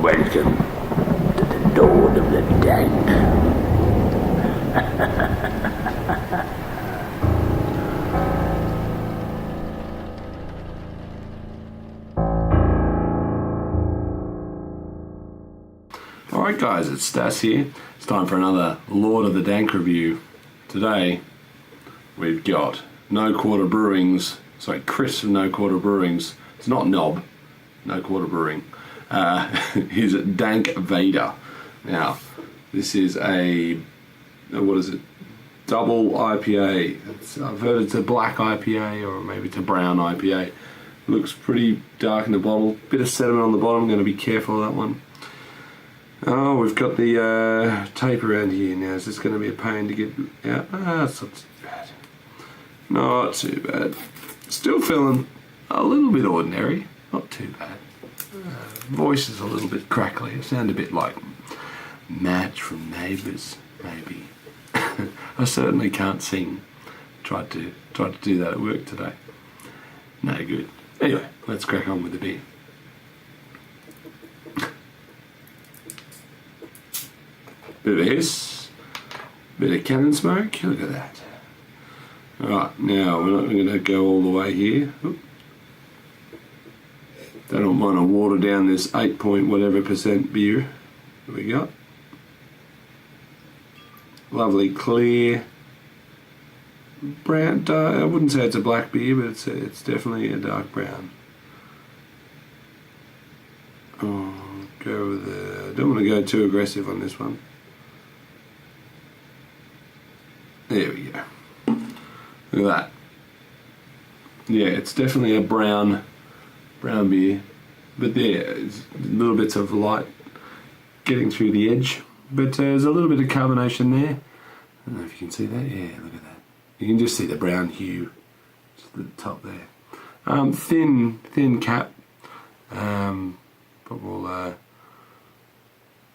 Welcome to the Lord of the Dank. Alright guys, it's Stas here. It's time for another Lord of the Dank review. Today we've got No Quarter Brewing's, Chris from No Quarter Brewing's, it's not Knob, No Quarter Brewing, he's Dank Vader. Now, this is a, what is it, double IPA. I've heard it's a black IPA or maybe it's a brown IPA. Looks pretty dark in the bottle, bit of sediment on the bottom, going to be careful of that one. Oh, we've got the tape around here now. Is this going to be a pain to get out? It's not too bad. Not too bad. Still feeling a little bit ordinary. Not too bad. Voice is a little bit crackly. I sound a bit like Madge from Neighbours, maybe. I certainly can't sing. Tried to do that at work today. No good. Anyway, let's crack on with the beer. Bit of a hiss, bit of cannon smoke, look at that. Alright, now we're not going to go all the way here. Oop. Don't want to water down this 8 point whatever percent beer that we got. Lovely clear brown, I wouldn't say it's a black beer, but it's definitely a dark brown. Oh, go with the, don't want to go too aggressive on this one. There we go. Look at that. Yeah, it's definitely a brown beer. But there's little bits of light getting through the edge. But there's a little bit of carbonation there. I don't know if you can see that. Yeah, look at that. You can just see the brown hue just at the top there. Thin cap. But we'll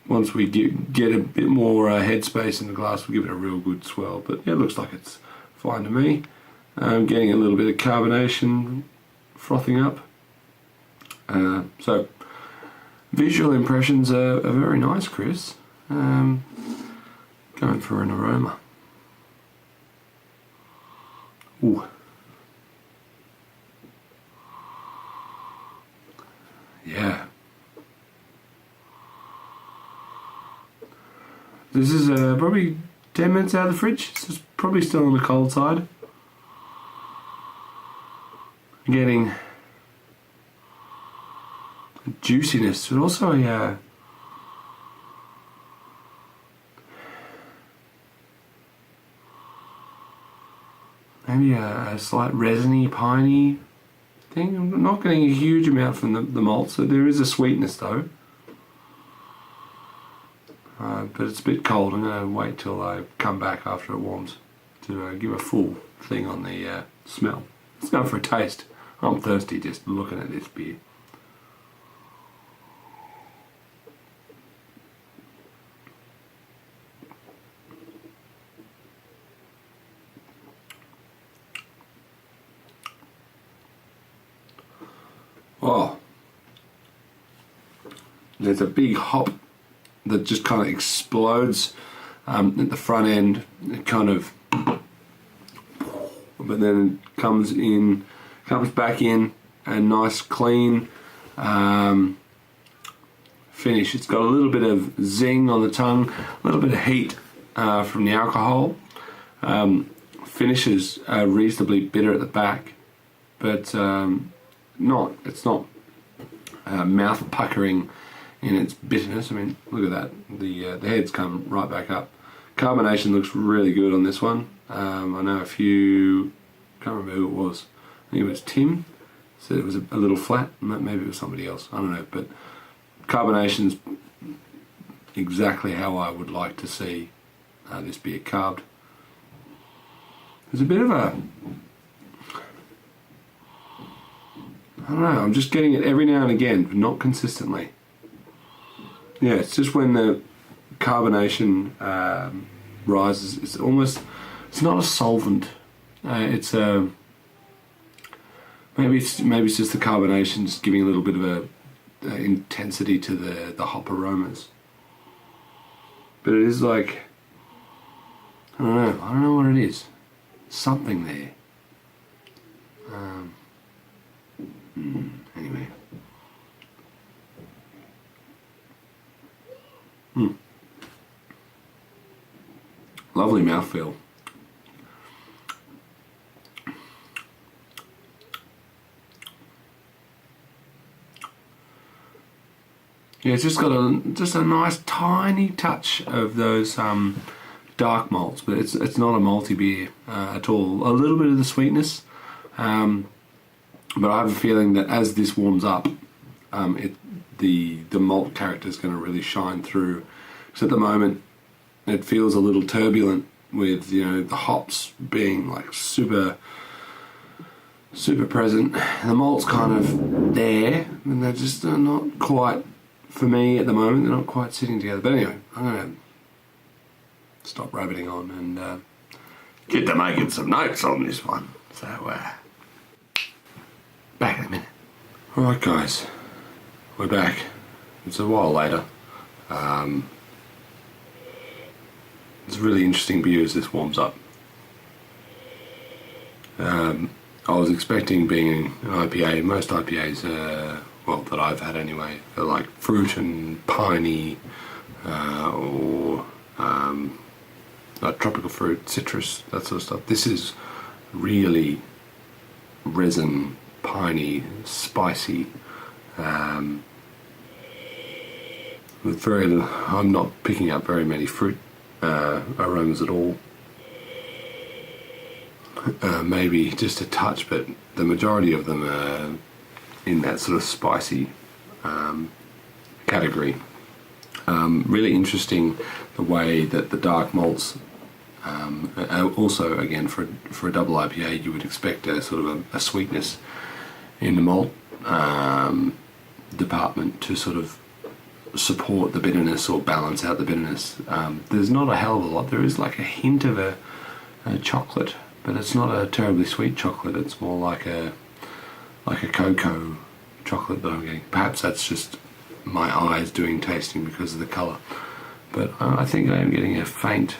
once we get a bit more headspace in the glass, we'll give it a real good swell. But yeah, it looks like it's fine to me. Getting a little bit of carbonation frothing up. So visual impressions are very nice, Chris. Going for an aroma. Ooh. Yeah. This is probably 10 minutes out of the fridge, so it's probably still on the cold side. Getting juiciness, but also a maybe a slight resiny, piney thing. I'm not getting a huge amount from the malt, so there is a sweetness though. But it's a bit cold. I'm going to wait till I come back after it warms to give a full thing on the smell. Let's go for a taste. I'm thirsty just looking at this beer. Oh, there's a big hop that just kind of explodes at the front end. It kind of, but then it comes back in, a nice clean finish. It's got a little bit of zing on the tongue, a little bit of heat from the alcohol. Finishes reasonably bitter at the back, but it's not mouth puckering in its bitterness. I mean, look at that. The heads come right back up. Carbonation looks really good on this one. I know a few, can't remember who it was. I think it was Tim. Said it was a little flat. Maybe it was somebody else. I don't know. But carbonation's exactly how I would like to see this beer carved. There's a bit of a, I don't know, I'm just getting it every now and again, but not consistently. Yeah, it's just when the carbonation rises, it's almost, it's not a solvent. It's a, maybe it's just the carbonation just giving a little bit of a intensity to the hop aromas. But it is like, I don't know what it is. Something there. Anyway. Lovely mouthfeel. Yeah, it's just got a nice tiny touch of those dark malts, but it's not a malty beer at all. A little bit of the sweetness, but I have a feeling that as this warms up, the malt character is going to really shine through. Because at the moment, it feels a little turbulent with the hops being like super present. The malt's kind of there, and they're just not quite. For me, at the moment, they're not quite sitting together. But anyway, I'm going to stop rabbiting on and get to making some notes on this one. So, back in a minute. Alright, guys. We're back. It's a while later. It's a really interesting beer as this warms up. I was expecting being an IPA. Most IPAs that I've had anyway, are like fruit and piney, or like tropical fruit, citrus, that sort of stuff. This is really resin, piney, spicy. With very little, I'm not picking up very many fruit aromas at all. Maybe just a touch, but the majority of them are in that sort of spicy category. Really interesting the way that the dark malts, also again for a double IPA, you would expect a sort of a sweetness in the malt department to sort of support the bitterness or balance out the bitterness. There's not a hell of a lot. There is like a hint of a chocolate, but it's not a terribly sweet chocolate. It's more like a cocoa chocolate that I'm getting. Perhaps that's just my eyes doing tasting because of the colour. But I think I am getting a faint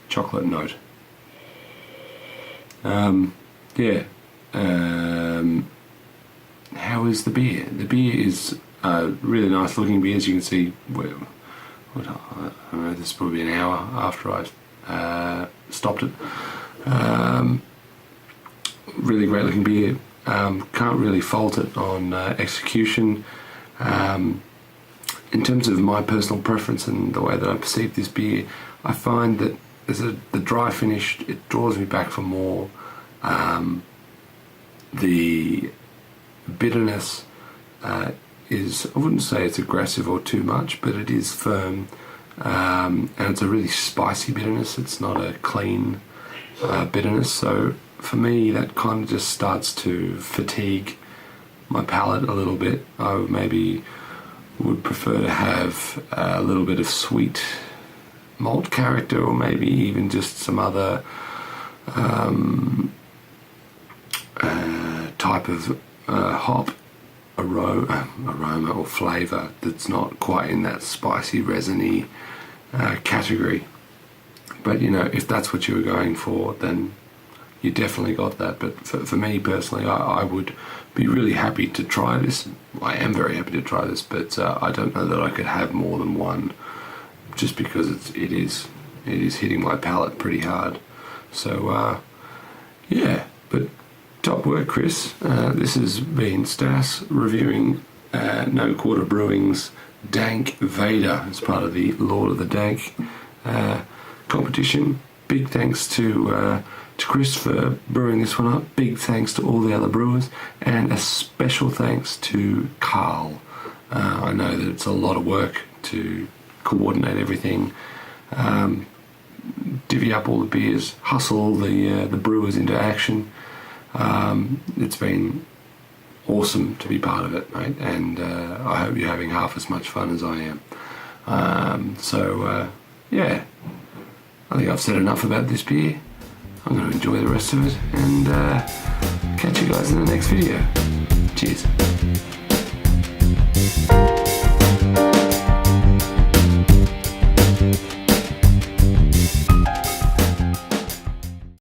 chocolate note. How is the beer? The beer is a really nice looking beer, as you can see. I don't know, this is probably an hour after I stopped it. Really great looking beer. Can't really fault it on execution. In terms of my personal preference and the way that I perceive this beer, I find that the dry finish, it draws me back for more. The bitterness is, I wouldn't say it's aggressive or too much, but it is firm, and it's a really spicy bitterness. It's not a clean bitterness, so for me that kind of just starts to fatigue my palate a little bit. I maybe would prefer to have a little bit of sweet malt character, or maybe even just some other type of hop aroma or flavour that's not quite in that spicy, resiny category. But if that's what you were going for, then you definitely got that. But for me personally, I would be really happy to try this. I am very happy to try this, but I don't know that I could have more than one, just because it is hitting my palate pretty hard. So but top work, Chris. This has been Stas reviewing No Quarter Brewing's Dank Vader as part of the Lord of the Dank competition. Big thanks to Chris for brewing this one up. Big thanks to all the other brewers, and a special thanks to Carl. I know that it's a lot of work to coordinate everything, divvy up all the beers, hustle all the brewers into action. It's been awesome to be part of it, mate, and I hope you're having half as much fun as I am. I think I've said enough about this beer. I'm going to enjoy the rest of it, and catch you guys in the next video. Cheers.